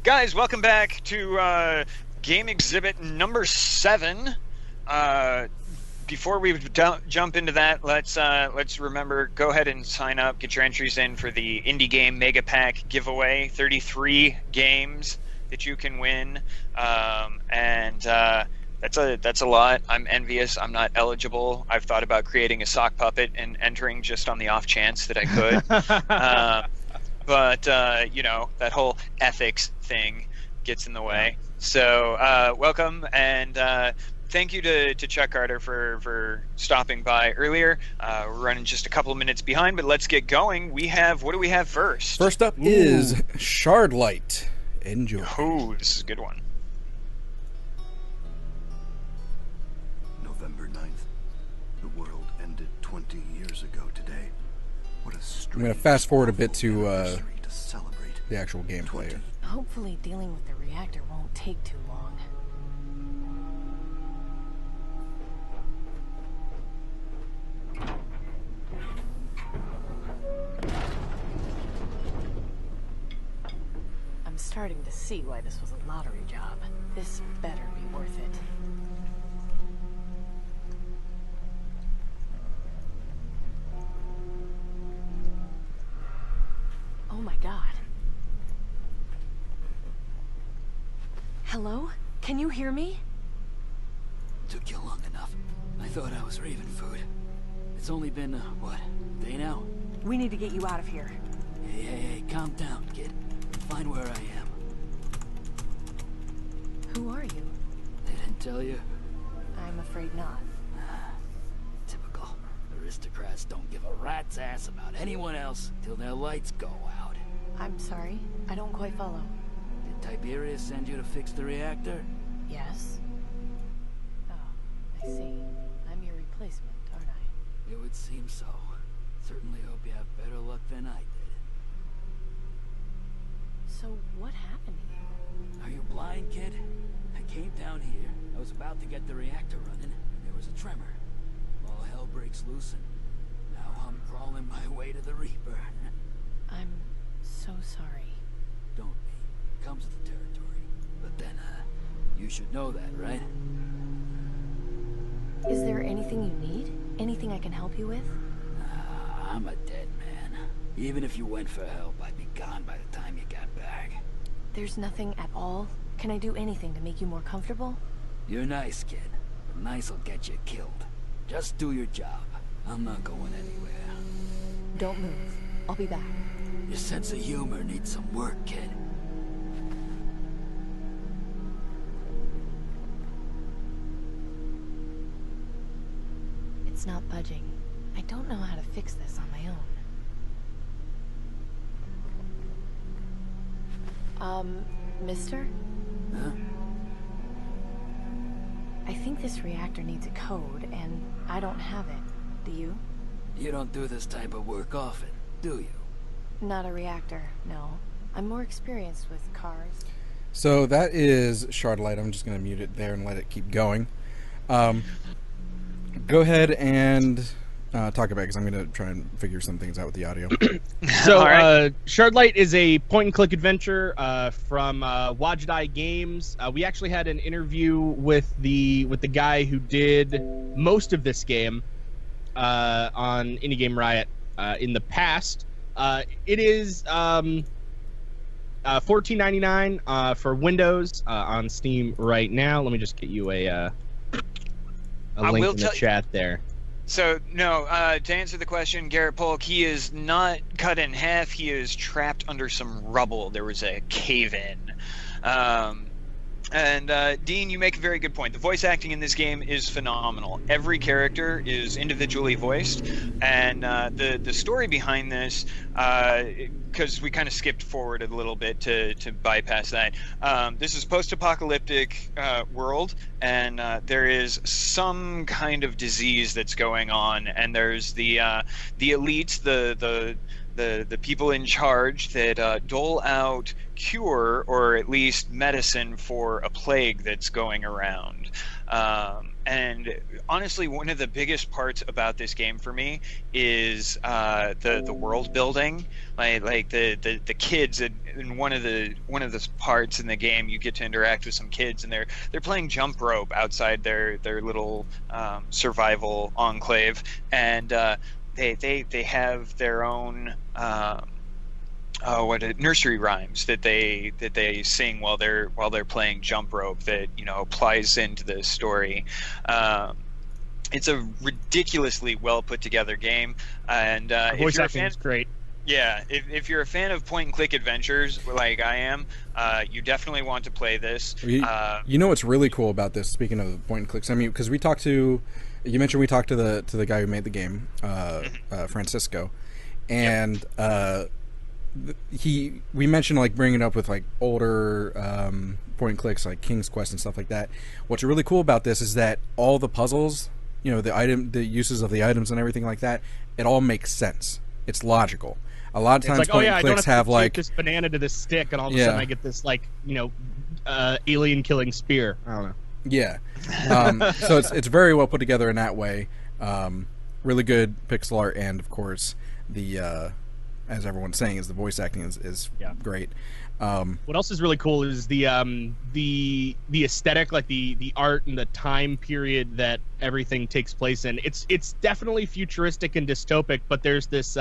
Guys, welcome back to game exhibit number 7. Before we jump into that, let's remember, go ahead and sign up, get your entries in for the Indie Game Mega Pack giveaway. 33 games that you can win, and that's a lot. I'm envious. I'm not eligible. I've thought about creating a sock puppet and entering just on the off chance that I could. But you know, that whole ethics thing gets in the way. So welcome, and thank you to Chuck Carter for stopping by earlier. We're running just a couple of minutes behind, but let's get going. What do we have first? First up is Shardlight. Enjoy. Oh, this is a good one. November 9th. The world ended 20 years ago today. What a strange, I'm going to fast forward a bit to celebrate the actual gameplay. Hopefully dealing with the reactor won't take too long. I'm starting to see why this was a lottery job. This better be worth it. Oh my god. Hello? Can you hear me? Took you long enough. I thought I was raving food. It's only been, what, a day now? We need to get you out of here. Hey, calm down, kid. Find where I am. Who are you? They didn't tell you? I'm afraid not. Typical. Aristocrats don't give a rat's ass about anyone else till their lights go out. I'm sorry. I don't quite follow. Did Tiberius send you to fix the reactor? Yes? Oh, I see. I'm your replacement, aren't I? It would seem so. Certainly hope you have better luck than I did. So, what happened to you? Are you blind, kid? I came down here. I was about to get the reactor running, and there was a tremor. All hell breaks loose, and now I'm crawling my way to the Reaper. I'm so sorry. Don't be. Comes with the territory. But then, you should know that, right? Is there anything you need? Anything I can help you with? I'm a dead man. Even if you went for help, I'd be gone by the time you got back. There's nothing at all? Can I do anything to make you more comfortable? You're nice, kid. But nice will get you killed. Just do your job. I'm not going anywhere. Don't move. I'll be back. Your sense of humor needs some work, kid. It's not budging. I don't know how to fix this on my own. Mister? Huh? I think this reactor needs a code, and I don't have it. Do you? You don't do this type of work often, do you? Not a reactor, no. I'm more experienced with cars. So that is Shardlight. I'm just going to mute it there and let it keep going. Go ahead and talk about it, because I'm going to try and figure some things out with the audio. So, right. Shardlight is a point-and-click adventure from Wondee Games. We actually had an interview with the guy who did most of this game on Indie Game Riot in the past. It is $14.99 for Windows on Steam right now. Let me just get you a link in the chat there. So, no, to answer the question, Garrett Polk, he is not cut in half. He is trapped under some rubble. There was a cave-in. And Dean, you make a very good point. The voice acting in this game is phenomenal. Every character is individually voiced, and the story behind this, because we kind of skipped forward a little bit to bypass that. This is post-apocalyptic world, and there is some kind of disease that's going on, and there's the elites, the people in charge that dole out cure or at least medicine for a plague that's going around. And honestly, one of the biggest parts about this game for me is the world building. Like the kids in one of the parts in the game, you get to interact with some kids, and they're playing jump rope outside their little survival enclave, and they have their own nursery rhymes that they sing while they're playing jump rope that applies into the story. It's a ridiculously well put together game, and Voice acting is great. Yeah, if you're a fan of point and click adventures like I am, you definitely want to play this. You know what's really cool about this? Speaking of point and clicks, I mean, because we talked to the guy who made the game, Francisco, and we mentioned like bringing it up with like older point and clicks like King's Quest and stuff like that. What's really cool about this is that all the puzzles, the uses of the items and everything like that, it all makes sense. It's logical. A lot of times, it's like, point and clicks have like this banana to this stick, and all of a sudden I get this like alien killing spear. I don't know. Yeah. So it's very well put together in that way. Really good pixel art, and of course the as everyone's saying, is the voice acting is great. What else is really cool is the aesthetic, like the art and the time period that everything takes place in. It's definitely futuristic and dystopic, but there's this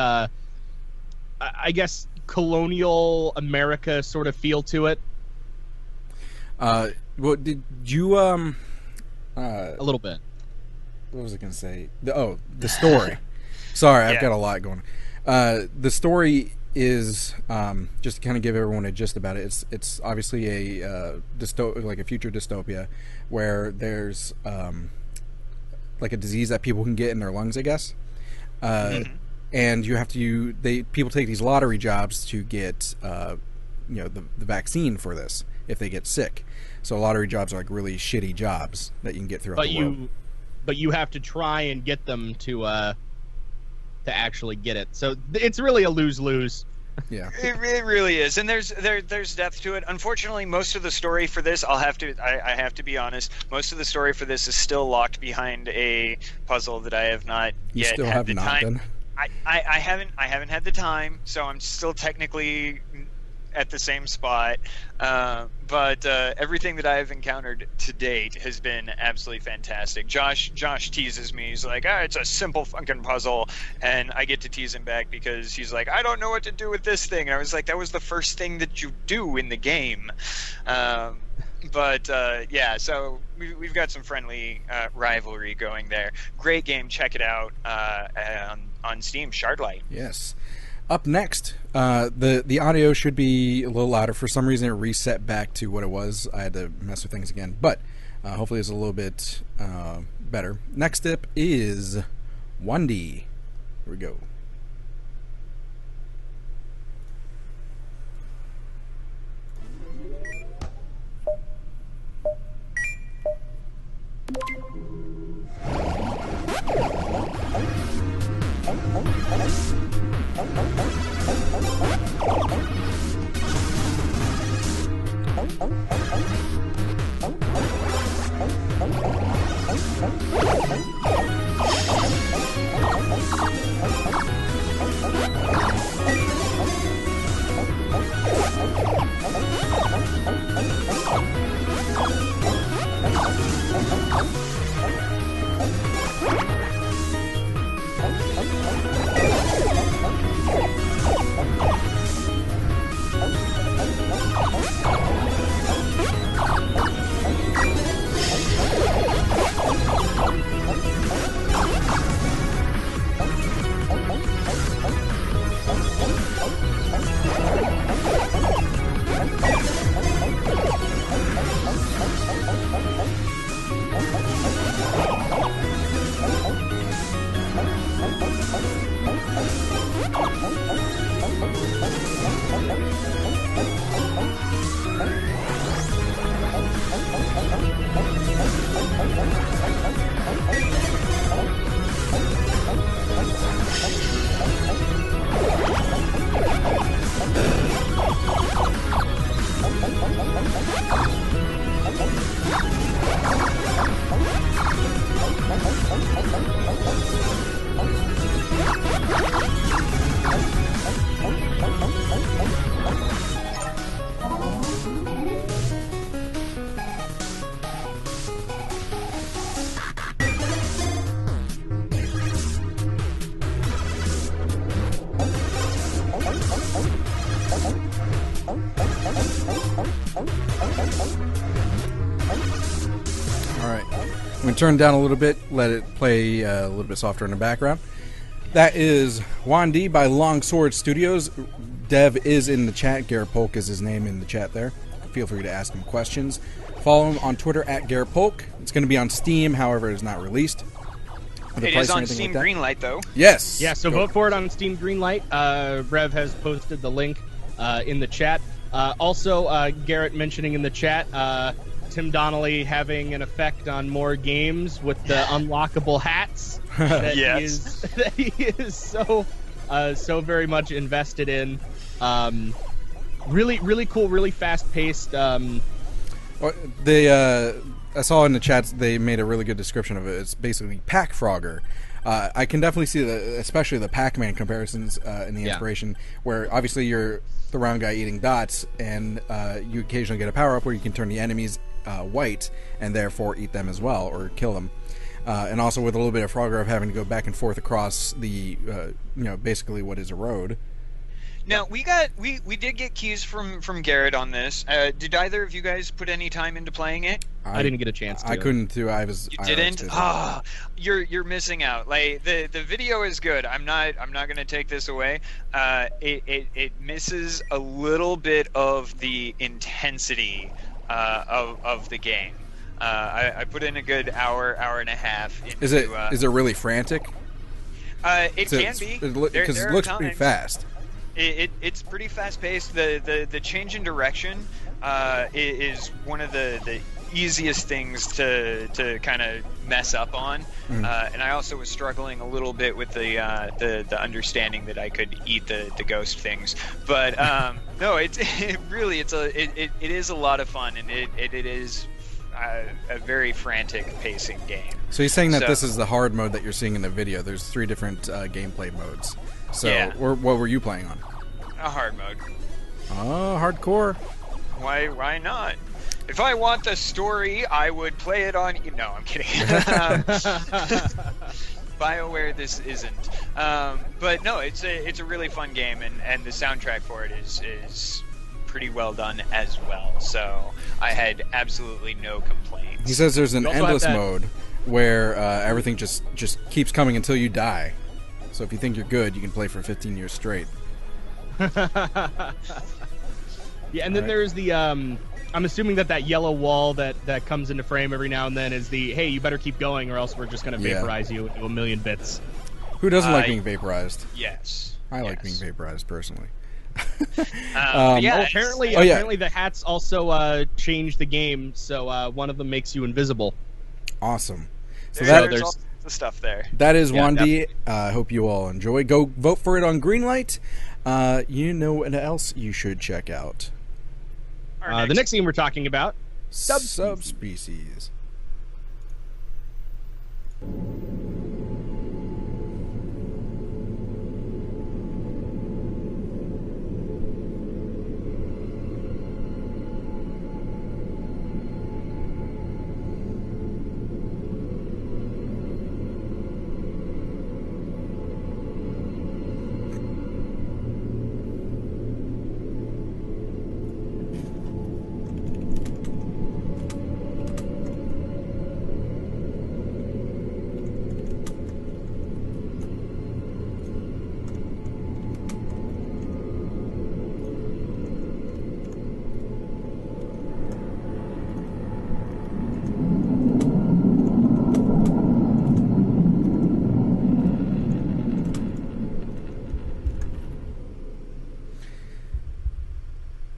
I guess colonial America sort of feel to it. Well, did you a little bit. What was I going to say? The story. Sorry, I've got a lot going on. The story is just to kind of give everyone a gist about it. It's obviously a like a future dystopia where there's like a disease that people can get in their lungs, I guess. And you have to people take these lottery jobs to get the vaccine for this if they get sick. So lottery jobs are like really shitty jobs that you can get throughout the world. But you have to try and get them to actually get it. So it's really a lose-lose. Yeah, it really is, and there's depth to it. Unfortunately, most of the story for this, I have to be honest, most of the story for this is still locked behind a puzzle that I have not yet had the time. I haven't had the time, so I'm still technically at the same spot. But everything that I have encountered to date has been absolutely fantastic. Josh teases me. He's like, it's a simple fucking puzzle. And I get to tease him back because he's like, I don't know what to do with this thing. And I was like, that was the first thing that you do in the game. So we've got some friendly rivalry going there. Great game. Check it out on Steam, Shardlight. Yes. Up next, the audio should be a little louder. For some reason, it reset back to what it was. I had to mess with things again, but hopefully it's a little bit better. Next up is Wandy. Here we go. I'm going to turn it down a little bit, let it play a little bit softer in the background. That is Wandy by Longsword Studios. Dev is in the chat. Garrett Polk is his name in the chat there. Feel free to ask him questions. Follow him on Twitter at Garrett Polk. It's going to be on Steam, however, it is not released. It is on Steam Greenlight, though. Yes. Yeah, so vote for it on Steam Greenlight. Rev has posted the link in the chat. Also, Garrett mentioning in the chat, Tim Donnelly having an effect on more games with the unlockable hats that, Yes. he is so very much invested in. Really cool, really fast paced. I saw in the chats they made a really good description of it. It's basically Pack Frogger. I can definitely see especially the Pac-Man comparisons in the inspiration, where obviously you're the round guy eating dots, and you occasionally get a power-up where you can turn the enemies white and therefore eat them as well or kill them. And also with a little bit of Frogger of having to go back and forth across the, basically what is a road. Now we did get keys from Garrett on this. Did either of you guys put any time into playing it? I didn't get a chance to. I couldn't do. You didn't? You're missing out. Like the video is good. I'm not going to take this away. It misses a little bit of the intensity of the game. I put in a good hour and a half. Is it really frantic? It can be because it looks pretty fast. It's pretty fast paced. The change in direction is one of the easiest things to kind of mess up on. And I also was struggling a little bit with the understanding that I could eat the ghost things. But no, it is a lot of fun, and it is a very frantic pacing game. So you're saying that this is the hard mode that you're seeing in the video. There's 3 different gameplay modes. So what were you playing on? A hard mode. Oh, hardcore. Why not? If I want the story, I would play it on... No, I'm kidding. BioWare, this isn't. But no, it's a really fun game, and the soundtrack for it is pretty well done as well. So I had absolutely no complaints. He says there's an endless mode where everything just keeps coming until you die. So if you think you're good, you can play for 15 years straight. Yeah, and then there's the I'm assuming that yellow wall that comes into frame every now and then is the, hey, you better keep going or else we're just going to vaporize you into a million bits. Who doesn't like being vaporized? Yes. I like being vaporized personally. Apparently the hats also change the game, so one of them makes you invisible. Awesome. So there's all the stuff there. That is Wandy. I hope you all enjoy. Go vote for it on Greenlight. You know what else you should check out? The next game we're talking about, Subspecies.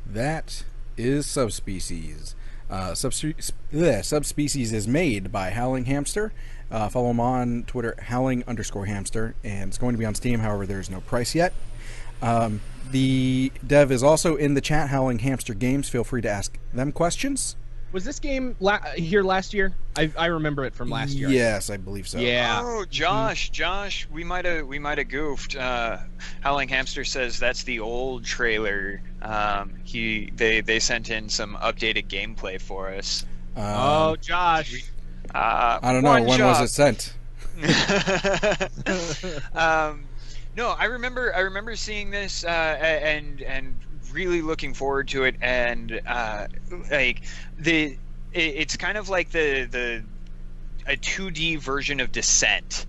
That is Subspecies. Subspecies is made by Howling Hamster. Follow him on Twitter, Howling_Hamster, and it's going to be on Steam. However, there's no price yet. The dev is also in the chat, Howling Hamster Games. Feel free to ask them questions. Was this game here last year? I remember it from last year. Yes, I believe so. Yeah. Oh, Josh, we might have goofed. Howling Hamster says that's the old trailer. They sent in some updated gameplay for us. Oh, Josh. I don't know. When was it sent? No, I remember seeing this and really looking forward to it, and like it's kind of like a 2D version of Descent.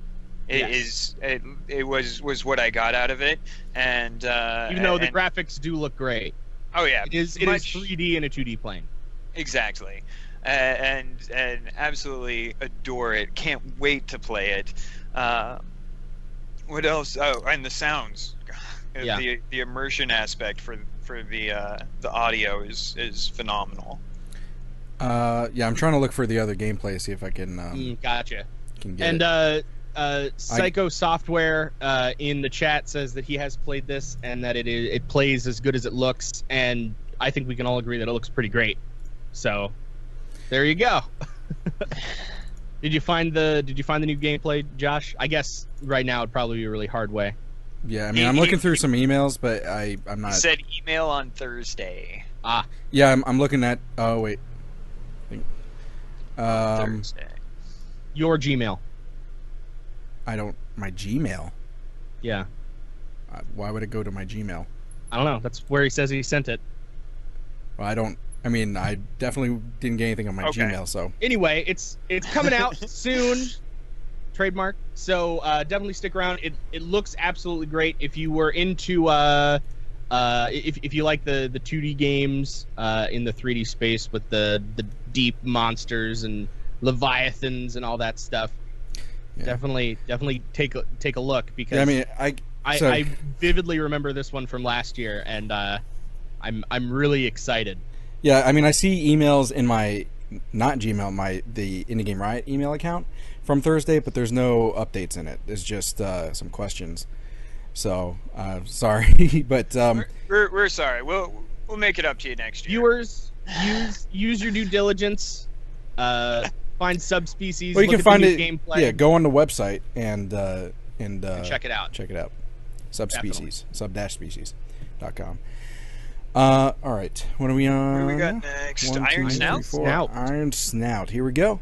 It was what I got out of it, and even though the graphics do look great. Oh yeah, it is 3D in a 2D plane. Exactly. And absolutely adore it. Can't wait to play it. What else? Oh, and the sounds. Yeah. The immersion aspect for the audio is phenomenal. Yeah, I'm trying to look for the other gameplay, see if I can. Gotcha. Can get and Psycho Software in the chat says that he has played this and that it plays as good as it looks, and I think we can all agree that it looks pretty great. So, there you go. Did you find the new gameplay, Josh? I guess right now it'd probably be a really hard way. Yeah, I mean, I'm looking through some emails, but I'm not. He said email on Thursday. Yeah, I'm looking at. Oh wait. Thursday. Your Gmail. My Gmail. Yeah. Why would it go to my Gmail? I don't know. That's where he says he sent it. Well, I mean, I definitely didn't get anything on my Gmail, so. Anyway, it's coming out soon. Trademark. So definitely stick around. It looks absolutely great. If you were into if you like the 2D games in the 3D space with the deep monsters and leviathans and all that stuff, definitely take a look, because Yeah, I mean, I vividly remember this one from last year, and I'm really excited. Yeah, I mean, I see emails in my not Gmail, the Indie Game Riot email account from Thursday, but there's no updates in it. It's just some questions. So sorry, but we're sorry. We'll make it up to you next year. Viewers, use your due diligence. Find subspecies. Well, you look can at the find new it. Gameplay, Yeah, go on the website and check it out. Check it out. Subspecies, sub-species.com. All right. What are we on? What do we got next? Iron Snout? Snout. Iron Snout. Here we go.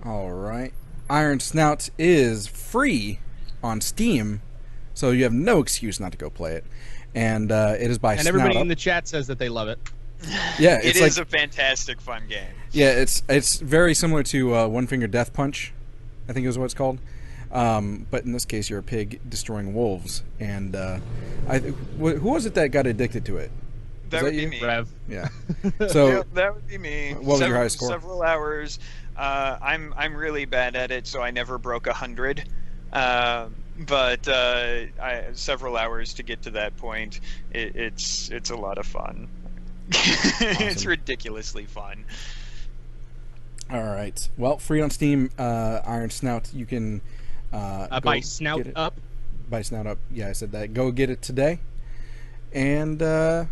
Alright. Iron Snout is free on Steam, so you have no excuse not to go play it. And it is by And Snout everybody Up. in the chat says that they love it. Yeah, It it's is like, a fantastic, fun game. yeah, it's very similar to One Finger Death Punch, I think is what it's called. But in this case, you're a pig destroying wolves. And who was it that got addicted to it? That would be me. Rev. Yeah. So Yep, that would be me. What was your highest score? Several hours. I'm really bad at it, so I never broke 100. But several hours to get to that point. It's a lot of fun. It's ridiculously fun. All right. Well, free on Steam, Iron Snout. You can By Snout Up. By Snout Up. Yeah, I said that. Go get it today. And I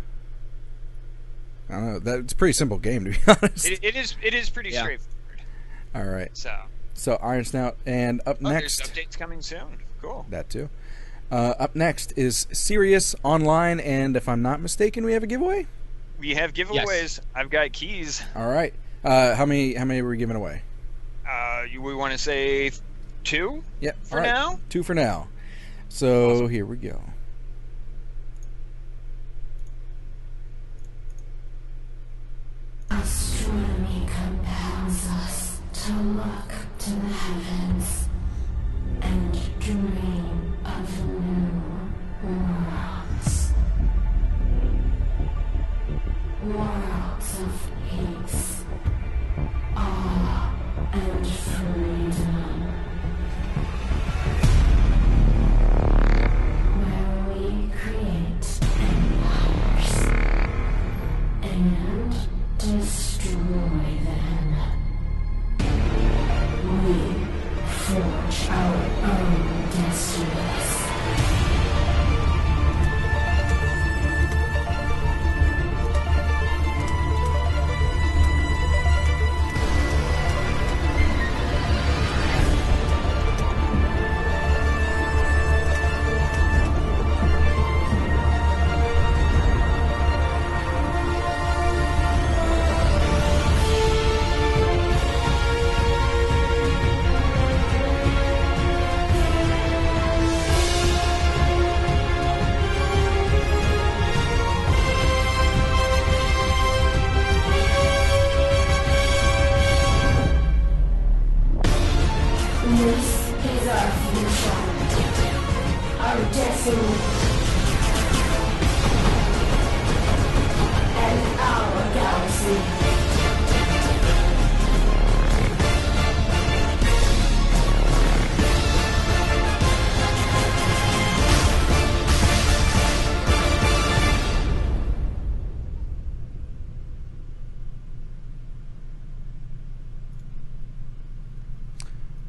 don't know. It's a pretty simple game, to be honest. It is pretty straightforward. All right. So Iron Snout, and up next. There's updates coming soon. Cool. That too. Up next is Sirius Online, and if I'm not mistaken, we have a giveaway. We have giveaways. Yes. I've got keys. All right. How many are we giving away? We want to say 2? Yep. For all right. now? 2 for now. So here we go. to look to the heavens and dream of new worlds. Worlds of peace, awe, and freedom. Where we create empires and destroy them. We forge our own destinies. This is our future, our destiny, and our galaxy.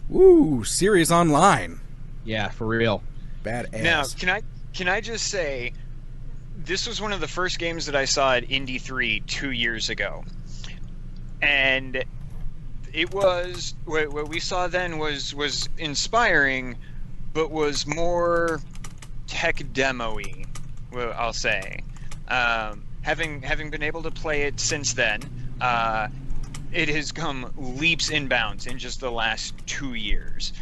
Woo! Sirius Online. Yeah, for real. Badass. Now, can I just say, this was one of the first games that I saw at Indie 3 2 years ago, and it was what we saw then was inspiring, but was more tech demo-y, I'll say. Having been able to play it since then, it has come leaps and bounds in just the last 2 years.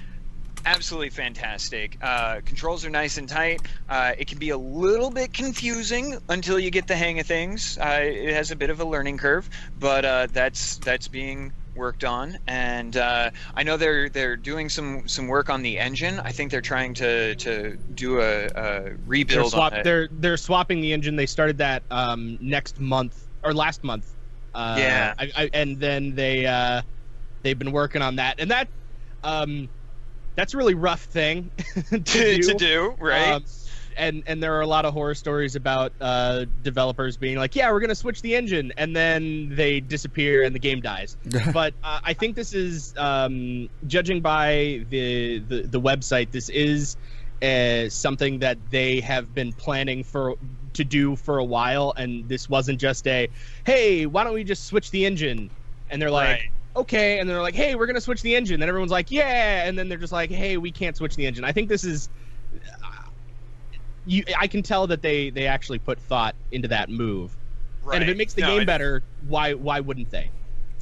Absolutely fantastic. Controls are nice and tight. It can be a little bit confusing until you get the hang of things. It has a bit of a learning curve, but that's being worked on. And I know they're doing some work on the engine. I think they're trying to do a rebuild on it. They're swapping the engine. They started that next month or last month. Yeah. And then they've been working on that, and that's a really rough thing to do, right? And there are a lot of horror stories about developers being like, yeah, we're gonna switch the engine, and then they disappear and the game dies. But I think this is, judging by the website, this is something that they have been planning to do for a while, and this wasn't just a, hey, why don't we just switch the engine? And they're like, Right. okay, and they're like, hey, we're gonna switch the engine. Then everyone's like, yeah, and then they're just like, hey, we can't switch the engine. I think this is, I can tell that they actually put thought into that move. Right. And if it makes the game better, why wouldn't they?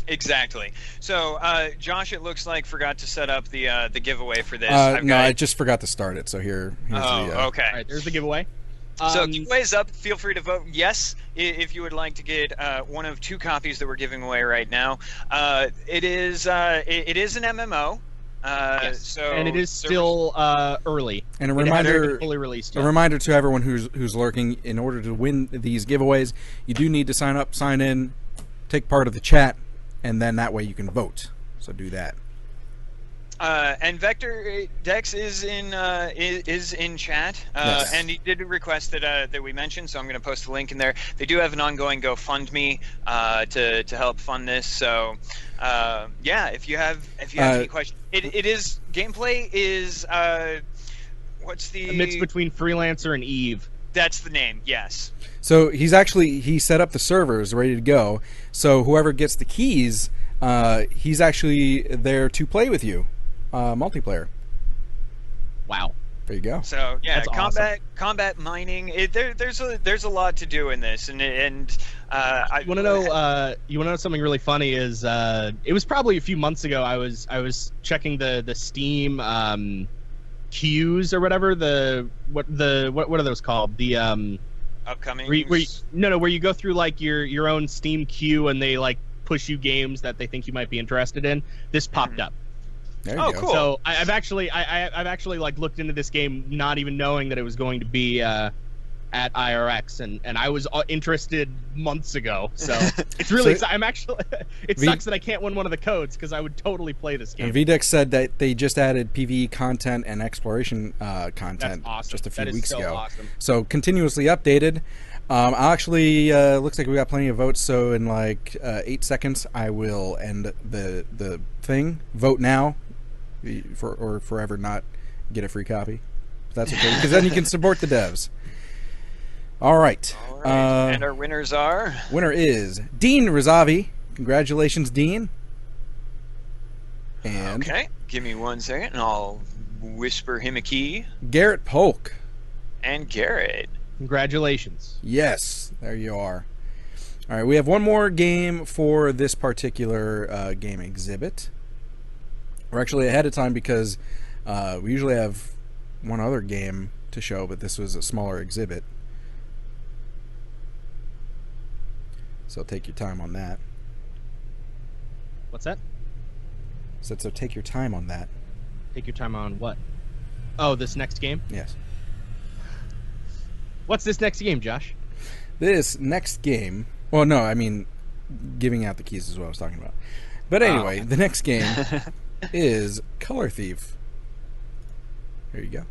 Exactly. So, Josh, it looks like forgot to set up the giveaway for this. I just forgot to start it. So here's the. Okay. All right, there's the giveaway. So giveaway's up. Feel free to vote yes if you would like to get one of 2 copies that we're giving away right now. It is an MMO. Yes. So and it is still early. And a It hasn't reminder, been fully released a yet. reminder to everyone who's lurking: in order to win these giveaways, you do need to sign up, sign in, take part of the chat, and then that way you can vote. So do that. And Vector Dex is in chat, Yes. and he did request that we mention. So I'm going to post the link in there. They do have an ongoing GoFundMe to help fund this. So yeah, if you have any questions, gameplay is what's the a mix between Freelancer and Eve. That's the name. Yes. So he set up the servers ready to go. So whoever gets the keys, he's actually there to play with you, multiplayer. Wow. There you go. So yeah, That's combat mining. There's a lot to do in this, and I You want to know? You want to know something really funny? Is it was probably a few months ago. I was checking the Steam queues or whatever. What are those called? The upcoming. where you go through like your own Steam queue, and they like push you games that they think you might be interested in, this popped up. There you Oh, go. cool. So I've actually like looked into this game, not even knowing that it was going to be at IRX, and I was interested months ago. So it's really I'm actually it sucks that I can't win one of the codes because I would totally play this game. And VDEX said that they just added PvE content and exploration content That's awesome. just a few That is weeks so ago. awesome. So continuously updated. I'll actually looks like we got plenty of votes. So in like 8 seconds, I will end the thing. Vote now, or forever not get a free copy. That's okay, because then you can support the devs. All right. All right. And our winners are? Winner is Dean Rizavi. Congratulations, Dean. And Okay. Give me 1 second, and I'll whisper him a key. Garrett Polk. And Garrett. Congratulations. Yes, there you are. All right, we have one more game for this particular game exhibit. We're actually ahead of time because we usually have one other game to show, but this was a smaller exhibit. So take your time on that. What's that? So take your time on that. Take your time on what? Oh, this next game? Yes. What's this next game, Josh? This next game... Well, no, I mean, giving out the keys is what I was talking about. But anyway, the next game is Color Thief. There you go.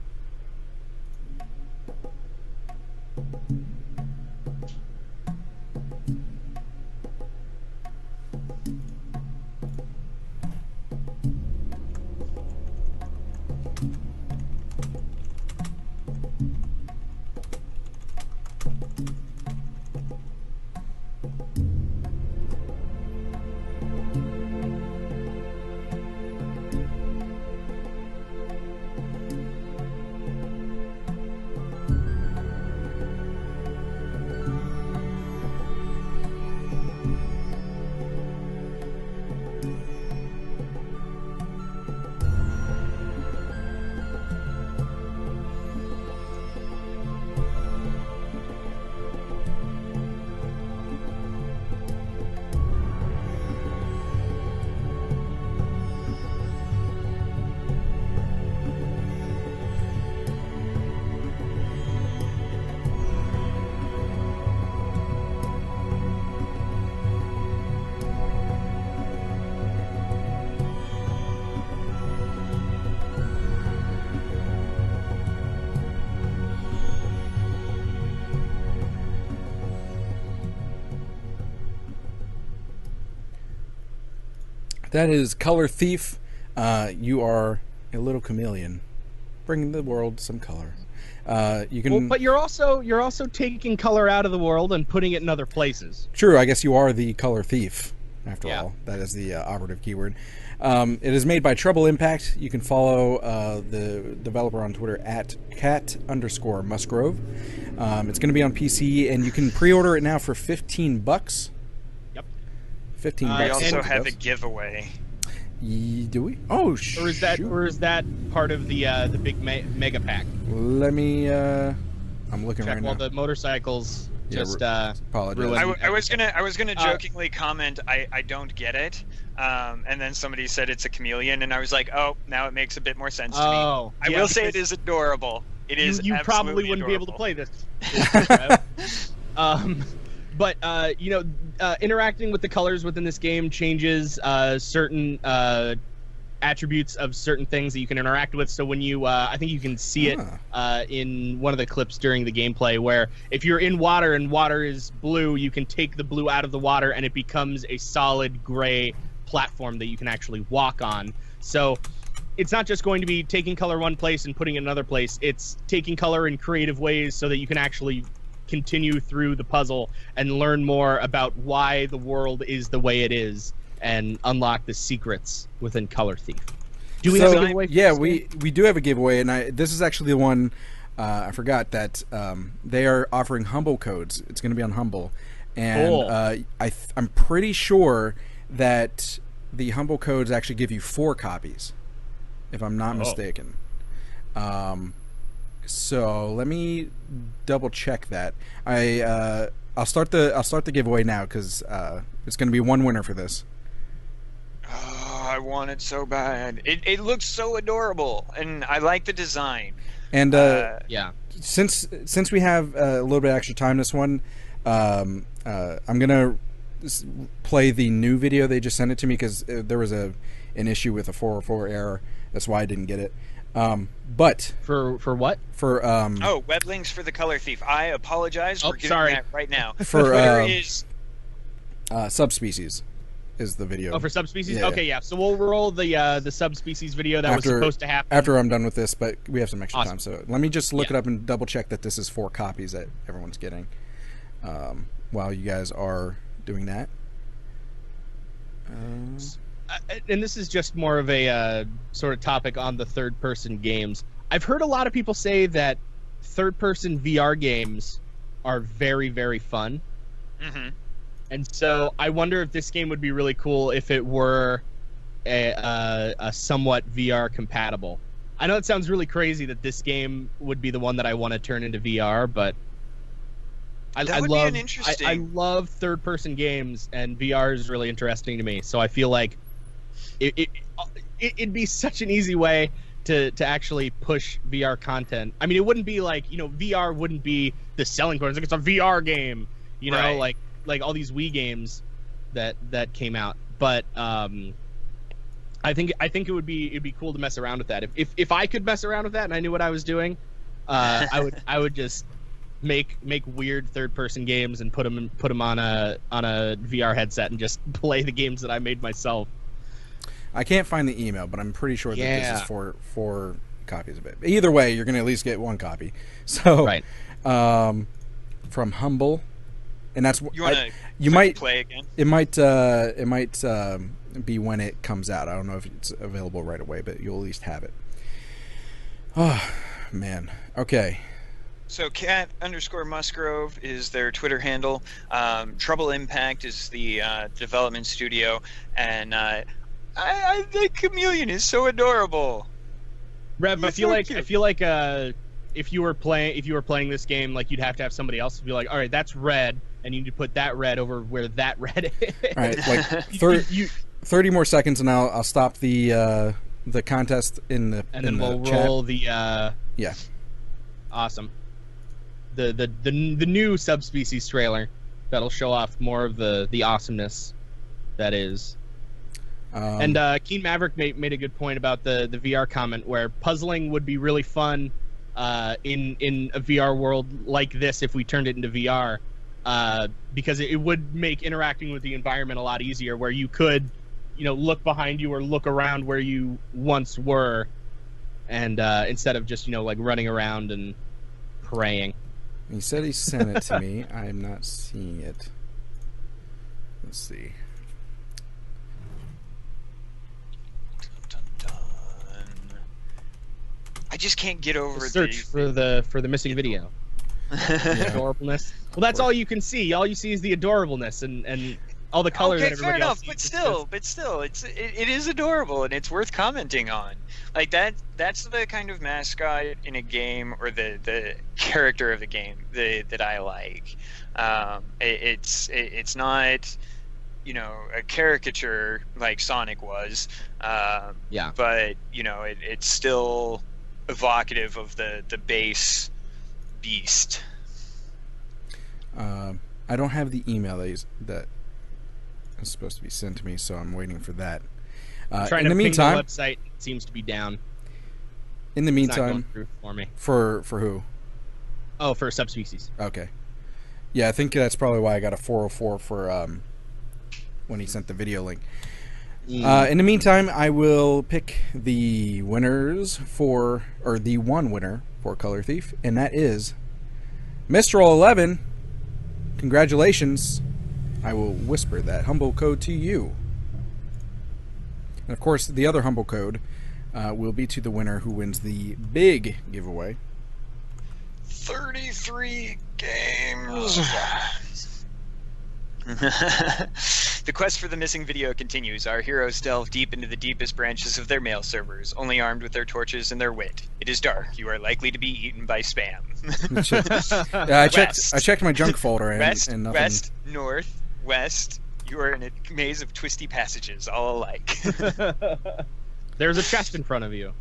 That is Color Thief. You are a little chameleon, bringing the world some color. You can. Well, but you're also taking color out of the world and putting it in other places. True, I guess you are the color thief. After Yeah. all, that is the operative keyword. It is made by Trouble Impact. You can follow the developer on Twitter at cat_Musgrove. It's going to be on PC, and you can pre-order it now for $15. Yep. $15. We also and- have a giveaway. Do we? Oh, Or is that part of the big mega pack? Let me. I'm looking Check right while now. the motorcycles Yeah, just apologize. ruin I was gonna Uh, jokingly comment I don't get it, and then somebody said it's a chameleon, and I was like, oh, now it makes a bit more sense to me. Oh, I yeah, will say it because is adorable. It is. You probably absolutely wouldn't be able to adorable. play this. But interacting with the colors within this game changes certain attributes of certain things that you can interact with. So when you, I think you can see it in one of the clips during the gameplay, where if you're in water and water is blue, you can take the blue out of the water and it becomes a solid gray platform that you can actually walk on. So it's not just going to be taking color one place and putting it in another place. It's taking color in creative ways so that you can actually continue through the puzzle and learn more about why the world is the way it is and unlock the secrets within Color Thief. Do we have a giveaway? Yeah, we do have a giveaway, and this is actually the one I forgot that they are offering Humble codes. It's going to be on Humble, and Cool. I'm pretty sure that the Humble codes actually give you 4 copies, if I'm not mistaken. So let me double check that. I'll start the giveaway now because it's going to be one winner for this. Oh, I want it so bad. It looks so adorable, and I like the design. And Yeah. since we have a little bit of extra time this one, I'm gonna play the new video. They just sent it to me because there was an issue with a 404 error. That's why I didn't get it. But For what? for Web links for the Color Thief. I apologize. Oh, We're getting sorry. that right now. For, Twitter is subspecies is the video. Oh, for subspecies? Yeah. Okay, yeah. So we'll roll the subspecies video that was supposed to happen. After I'm done with this, but we have some extra Awesome. time. So let me just look Yeah. it up and double check that this is 4 copies that everyone's getting. While you guys are doing that. And this is just more of a sort of topic on the third-person games. I've heard a lot of people say that third-person VR games are very, very fun. Mm-hmm. And so I wonder if this game would be really cool if it were a somewhat VR compatible. I know it sounds really crazy that this game would be the one that I want to turn into VR, but I Be love an interesting. I love third-person games, and VR is really interesting to me. So I feel like it'd be such an easy way to actually push VR content. I mean, it wouldn't be like, VR wouldn't be the selling point. It's like it's a VR game, Right. like all these Wii games that came out. But I think it'd be cool to mess around with that. If I could mess around with that and I knew what I was doing, I would just make weird third-person games and put them on a VR headset and just play the games that I made myself. I can't find the email, but I'm pretty sure that Yeah. this is four copies of it. Either way, you're going to at least get 1 copy. So, Right. From Humble, and that's You want to you might play again? it might be when it comes out. I don't know if it's available right away, but you'll at least have it. Oh man. Okay. So cat_Musgrove is their Twitter handle. Trouble Impact is the development studio, and I think Chameleon is so adorable. Rev, I He's feel so like cute. if you were playing this game, like you'd have to have somebody else be like, all right, that's red, and you need to put that red over where that red is. All right. Like 30 more seconds, and I'll stop the contest in the and then we'll chat. roll the Yeah. awesome the new subspecies trailer that'll show off more of the awesomeness that is. And Keen Maverick made a good point about the VR comment, where puzzling would be really fun in a VR world like this if we turned it into VR, because it would make interacting with the environment a lot easier, where you could look behind you or look around where you once were, and instead of just like running around and praying. He said he sent it to me. I'm not seeing it. Let's see. Dun, dun. I just can't get over Search for the missing video. Adorableness. Well, that's all you can see. All you see is the adorableness and all the color that Okay, fair everybody else enough, sees. but still, it is adorable, and it's worth commenting on. Like that's the kind of mascot in a game, or the character of the game that I like. It's not a caricature like Sonic was. Yeah. But it's still evocative of the base beast. I don't have the email that is supposed to be sent to me, so I'm waiting for that. Trying in to the meantime, ping the website, it seems to be down. in the It's not going meantime, through for me. for who? Oh, for subspecies. Okay. Yeah, I think that's probably why I got a 404 for when he sent the video link. In the meantime, I will pick the winners the one winner for Color Thief, and that is Mistral 11. Congratulations. I will whisper that humble code to you. And of course, the other humble code will be to the winner who wins the big giveaway. 33 games. The quest for the missing video continues. Our heroes delve deep into the deepest branches of their mail servers, only armed with their torches and their wit. It is dark. You are likely to be eaten by spam. Yeah, I checked my junk folder and nothing. West, north, west. You are in a maze of twisty passages, all alike. There's a chest in front of you.